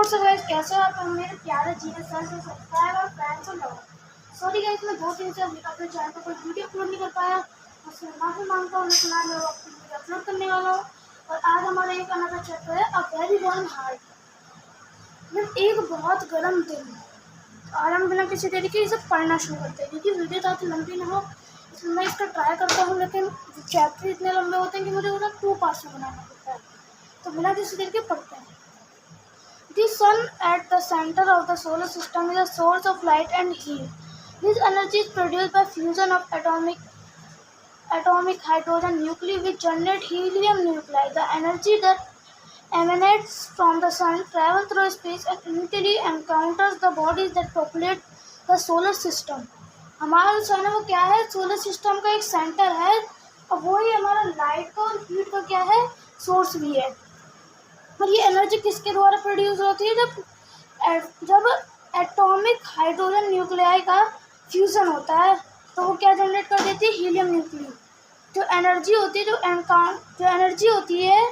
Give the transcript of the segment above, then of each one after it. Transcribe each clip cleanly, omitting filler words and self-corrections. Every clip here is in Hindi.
सो गाइस, कैसे हो आप मेरे प्यारे जीएस सर से सब्सक्राइब और फ्रेंड्स और लव। सॉरी गाइस, मैं 2 दिन से अपने चैनल पर कोई वीडियो अपलोड नहीं कर पाया। उससे माफी मांगता हूँ। लेकिन आज मैं आपकी वीडियो अपलोड करने वाला हूँ। और आज हमारा एक अनदर चैप्टर है, अ वेरी वार्म हार्ट। मतलब एक बहुत गर्म दिन। और हम बिना किसी तरीके से पढ़ना शुरू करते हैं, क्योंकि वीडियो ताकि लंबी ना हो इसलिए मैं इसका ट्राई करता हूँ। लेकिन चैप्टर इतने लंबे होते हैं कि मुझे उन्हें 2 पार्ट्स में बनाना पड़ता है। तो बिना किसी तरीके पढ़ते हैं। The sun at the center of the solar system is a source of light and heat. This energy is produced by fusion of atomic hydrogen nuclei which generate helium nuclei. The energy that emanates from the sun travels through space and immediately encounters the bodies that populate the solar system. हमारा जो सन है वो क्या है? सोलर सिस्टम का एक सेंटर है और वही हमारा लाइट का और हीट का क्या है? सोर्स भी है। और ये एनर्जी किसके द्वारा प्रोड्यूस होती है? जब एटॉमिक हाइड्रोजन न्यूक्लियाई का फ्यूज़न होता है तो वो क्या जनरेट कर देती है? Helium nucleus. जो एनर्जी होती है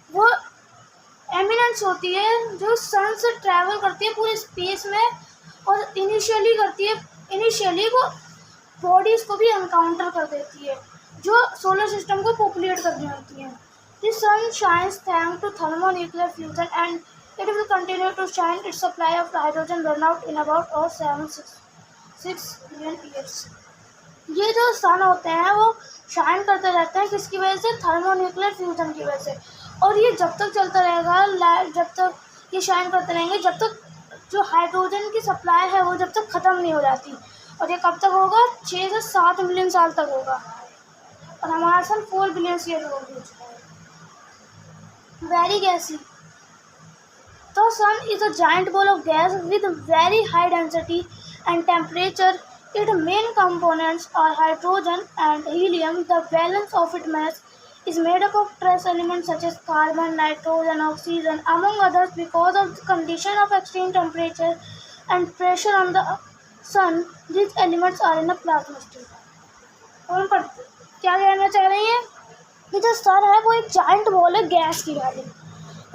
वो एमिनेंस होती है जो सन से ट्रैवल करती है पूरे स्पेस में और इनिशियली वो बॉडीज़ को भी एनकाउंटर कर देती है जो सोलर सिस्टम को पॉपुलेट करनी होती है। The sun shines thanks to thermonuclear fusion and it will continue to shine. Its supply of hydrogen run out in about 6 billion years. ये जो सन होते हैं वो शाइन करते रहते हैं किसकी वजह से? थर्मोन्यूक्लियर फ्यूजन की वजह से। और ये जब तक चलता रहेगा, जब तक ये शाइन करते रहेंगे, जब तक जो हाइड्रोजन की सप्लाई है वो जब तक ख़त्म नहीं हो जाती। और ये कब तक होगा? 6 से 7 मिलियन साल तक होगा। और हमारा सन 4 बिलियन ईयर हो चुका है। Very gassy. The sun is a giant ball of gas with very high density and temperature. Its main components are hydrogen and helium. The balance of its mass is made up of trace elements such as carbon, nitrogen, oxygen, among others. Because of the condition of extreme temperature and pressure on the sun, these elements are in a plasma state. और पर क्या कहना चाह रही हैं? कि जो सन है वो एक जाइंट बॉल है गैस की वाली।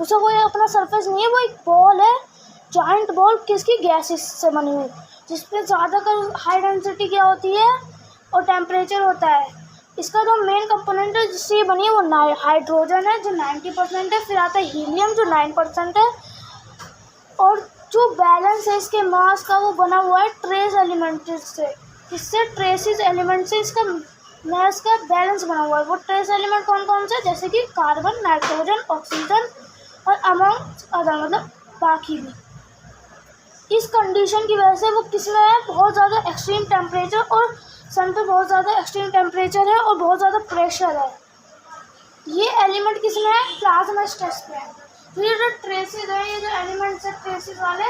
उसका कोई अपना सरफेस नहीं है, वो एक बॉल है, जाइंट बॉल। किसकी? गैसेस से बनी हुई, जिसपे ज़्यादातर हाई डेंसिटी क्या होती है और टेम्परेचर होता है। इसका जो मेन कंपोनेंट है जिससे ये बनी है वो हाइड्रोजन है जो 90% है। फिर आता है हीलियम जो 9% है। और जो बैलेंस है इसके मास का वो बना हुआ है ट्रेस एलिमेंट से। इससे ट्रेसिस एलिमेंट से इसका मास का बैलेंस बना हुआ है। वो ट्रेस एलिमेंट कौन कौन से? जैसे कि कार्बन, नाइट्रोजन, ऑक्सीजन और अमंग अदर, मतलब बाकी भी। इस कंडीशन की वजह से वो किसमें है? बहुत ज़्यादा एक्सट्रीम टेम्परेचर, और सन पे बहुत ज़्यादा एक्सट्रीम टेम्परेचर है और बहुत ज़्यादा प्रेशर है। ये एलिमेंट किसमें है? प्लाज्मा स्टेट में। तो ये जो ट्रेसेस है, ये जो एलिमेंट्स है ट्रेसेस वाले,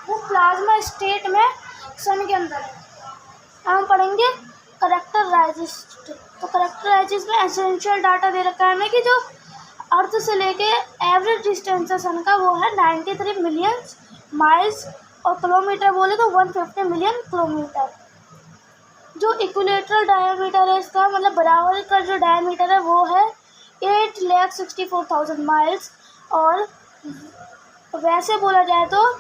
वो प्लाज्मा स्टेट में सन के अंदर है। हम पढ़ेंगे करेक्टराइजेस। तो करेक्टराइजेस में एसेंशियल डाटा दे रखा है हमें कि जो अर्थ से लेके एवरेज डिस्टेंस है सन का वो है 93 मिलियन माइल्स, और किलोमीटर बोले तो 150 मिलियन किलोमीटर। जो इक्विलेटरल डायमीटर है इसका, मतलब बराबर का जो डायमीटर है वो है 8,64,000 माइल्स, और वैसे बोला जाए तो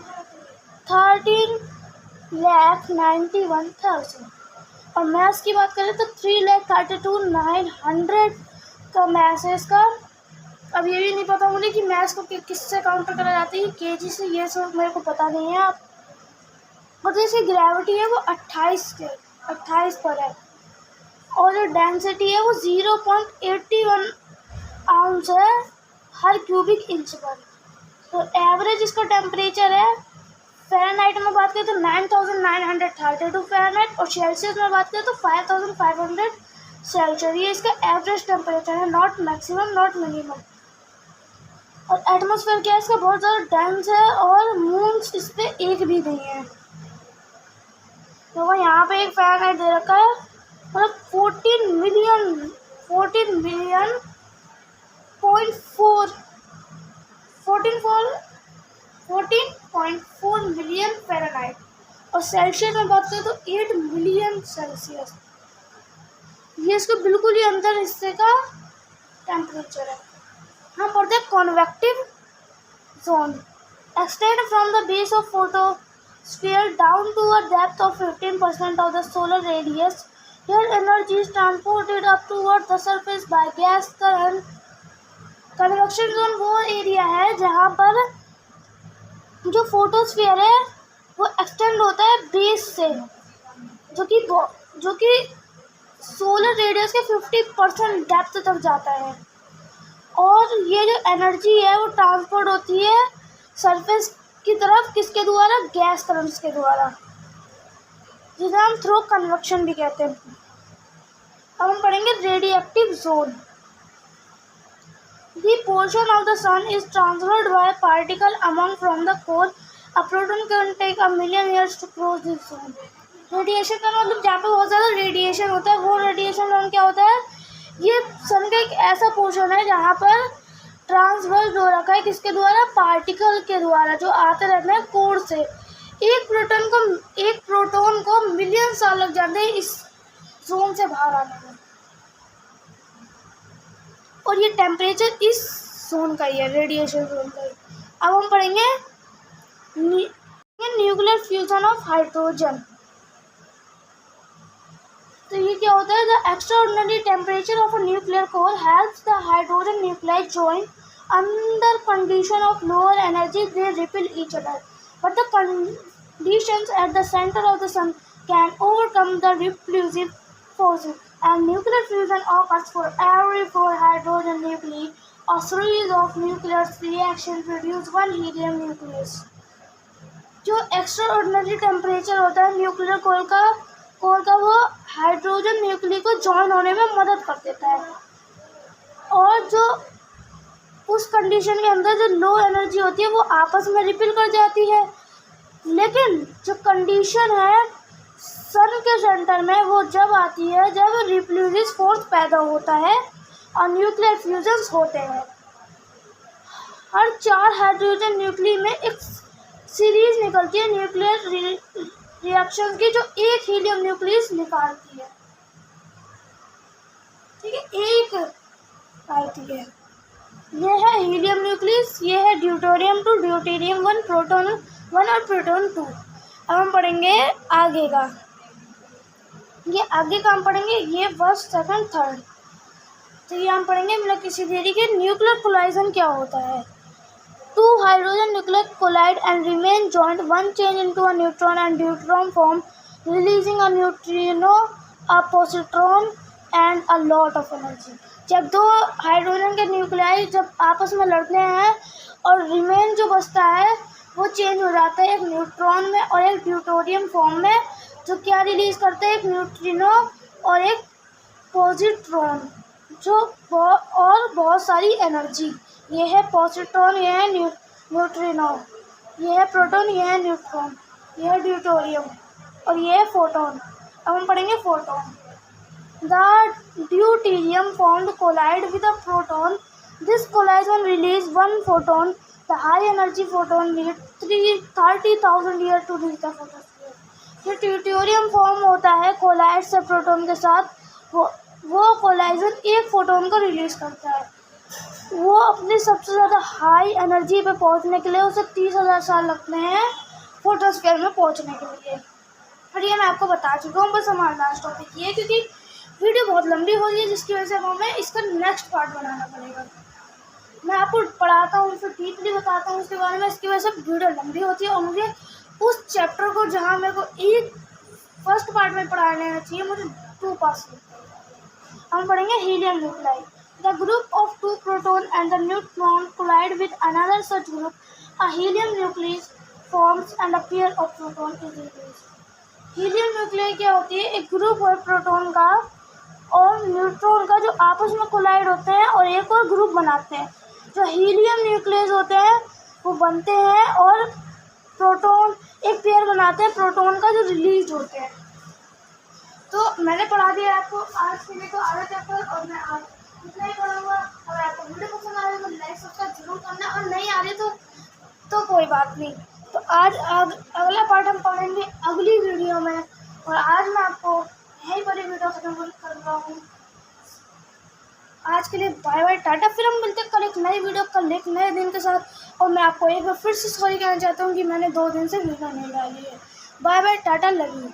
13,91,000। और मैस की बात करें तो 3,32,900 का मैस है इसका। अब ये भी नहीं पता मुझे कि मैथ्स को किससे काउंटर करा जाता है, केजी से, ये सब मेरे को पता नहीं है। आप और जो इसकी ग्रेविटी है वो 28 पर है। और जो डेंसिटी है वो 0.81 आउंस है हर क्यूबिक इंच पर। तो एवरेज इसका टेम्परेचर है, फ़ारेनहाइट में बात करें तो 9,932 फ़ारेनहाइट, और सेल्सियस में बात करें तो 5,500 सेल्सियस। ये इसका एवरेज टेम्परेचर है, नॉट मैक्सिमम, नॉट मिनिमम। और एटमॉस्फेयर क्या है इसका? बहुत ज़्यादा डेंस है, और मून्स इस पर एक भी नहीं है। तो यहाँ पे एक फ़ारेनहाइट दे रखा है, मतलब 14.4 मिलियन फ़ारेनहाइट। और सेल्सियस में बात करें तो 8 मिलियन सेल्सियस। ये इसके बिल्कुल ही अंदर हिस्से का टेम्परेचर है। हम पढ़ते हैं convective zone. extend from the base of photosphere down to a depth of 15% of the solar radius. Here energy is transported up toward the surface by gas current. Convection zone वो एरिया है जहाँ पर जो फोटोस्फीयर है वो एक्सटेंड होता है बेस से, जो कि सोलर रेडियस के 50% डेप्थ तक जाता है। और ये जो एनर्जी है वो ट्रांसपोर्ट होती है सरफेस की तरफ, किसके द्वारा? गैस करंट्स के द्वारा, जिसे हम थ्रू कन्वेक्शन भी कहते हैं। अब हम पढ़ेंगे radioactive zone. The portion of the sun is transferred by a particle among from the core. A proton can take a million years to cross this zone. Radiation का मतलब जहाँ पे बहुत ज़्यादा रेडिएशन होता है वो रेडिएशन जोन क्या होता है? ये सन का एक ऐसा पोर्शन है जहाँ पर ट्रांसवर्स हो रखा है, किसके द्वारा? पार्टिकल के द्वारा, जो आते रहते हैं कोर से। एक प्रोटॉन को मिलियन साल लग जाते हैं इस जोन से बाहर आने में। और ये टेम्परेचर इस जोन का ही है, रेडिएशन जोन का ही। अब हम पढ़ेंगे न्यूक्लियर फ्यूजन ऑफ हाइड्रोजन। तो ये क्या होता है? The extraordinary temperature of a nuclear core helps the hydrogen nuclei join under condition of lower energy they repel each other, but the conditions at the centre of the sun can overcome the repulsive forces, and nuclear fusion occurs for every 4 hydrogen nuclei. A series of nuclear reactions produce one helium nucleus. जो एक्स्ट्रा ऑर्डिनरी टेम्परेचर होता है न्यूक्लियर कोर का वो हाइड्रोजन न्यूक्लियस को जॉइन होने में मदद कर देता है। और जो उस कंडीशन के अंदर जो लो एनर्जी होती है वो आपस में रिपेल कर जाती है। लेकिन जो कंडीशन है सन के सेंटर में वो जब आती है जब रिपल्सिव फोर्स पैदा होता है और न्यूक्लियर फ्यूजन्स होते हैं। हर 4 हाइड्रोजन न्यूक्ली में एक सीरीज निकलती है न्यूक्लियर रिएक्शन की, जो एक हीलियम न्यूक्लियस निकालती है। ठीक है, एक निकालती है। यह है हीलियम न्यूक्लियस, ये है ड्यूटेरियम 2, ड्यूटेरियम 1, प्रोटॉन 1 और प्रोटॉन 2। अब हम पढ़ेंगे आगे का, ये आगे का हम पढ़ेंगे, ये फर्स्ट सेकंड थर्ड। तो ये हम पढ़ेंगे मतलब किसी देरी के न्यूक्लियर कोलाइजन क्या होता है। 2 hydrogen nuclear collide and remain joint, one change into a neutron and deuteron form, releasing a neutrino, a positron and a lot of energy. जब 2 हाइड्रोजन के न्यूक्लियाई जब आपस में लड़ते हैं और रिमेन जो बचता है वो चेंज हो जाता है एक न्यूट्रॉन में और एक ड्यूटेरियम फॉर्म में, जो क्या रिलीज करते हैं? एक न्यूट्रिनो और एक पॉजिट्रॉन, जो और बहुत सारी एनर्जी। ये है पॉजिट्रॉन, ये है न्यूट्रिनो, ये है प्रोटॉन, ये है न्यूट्रॉन, ये है ड्यूटेरियम और ये है फोटोन। अब हम पढ़ेंगे photon. The deuterium formed collide with a proton, this collision release 1 photon. The high energy photon needs 30,000 years to reach the photosphere. जो ड्यूटेरियम फॉर्म होता है कोलाइड से प्रोटॉन के साथ, वो कोलाइजन एक फोटोन को रिलीज करता है। वो अपनी सबसे ज़्यादा हाई एनर्जी पे पहुंचने के लिए उसे 30,000 साल लगते हैं फोटोस्फीयर में पहुंचने के लिए। और ये मैं आपको बता चुका हूँ, बस हमारा लास्ट टॉपिक ये, क्योंकि वीडियो बहुत लंबी हो रही है जिसकी वजह से हमें इसका नेक्स्ट पार्ट बनाना पड़ेगा। मैं आपको पढ़ाता हूँ फिर डीपली बताता हूँ उसके बारे में, इसकी वजह से वीडियो लंबी होती है और मुझे उस चैप्टर को जहाँ मेरे को एक फर्स्ट पार्ट में पढ़ा लेना चाहिए, मुझे 2 पास लगता है। हम पढ़ेंगे helium nuclei. The group of 2 proton and the neutron collide with another such group, a helium nucleus forms and a pair of proton is released. Helium nuclei क्या होती है? एक ग्रुप है प्रोटॉन का और न्यूट्रॉन का जो आपस में कोलाइड होते हैं और एक और ग्रुप बनाते हैं। जो हीलियम न्यूक्लियस होते हैं वो बनते हैं और प्रोटॉन एक पेयर बनाते हैं प्रोटॉन का, जो रिलीज होते हैं। तो मैंने पढ़ा दिया आपको आज के लिए तो आधा चैप्टर, और मैं आज इतना ही पढ़ाऊँगा। अगर आपको वीडियो पसंद आ रही है तो लाइक सब्सक्राइब जरूर करना, और नहीं आ रही तो कोई बात नहीं। तो आज अगला पार्ट हम पढ़ेंगे अगली वीडियो में, और आज मैं आपको यहीं पर वीडियो खत्म कर रहा हूँ। आज के लिए बाय बाय टाटा, फिर हम मिलते हैं कल एक नई वीडियो, कल एक नए दिन के साथ। और मैं आपको एक बार फिर से सॉरी कहना चाहता हूँ कि मैंने 2 दिन से वीडियो नहीं डाली है। बाय बाय, टाटा, लव यू।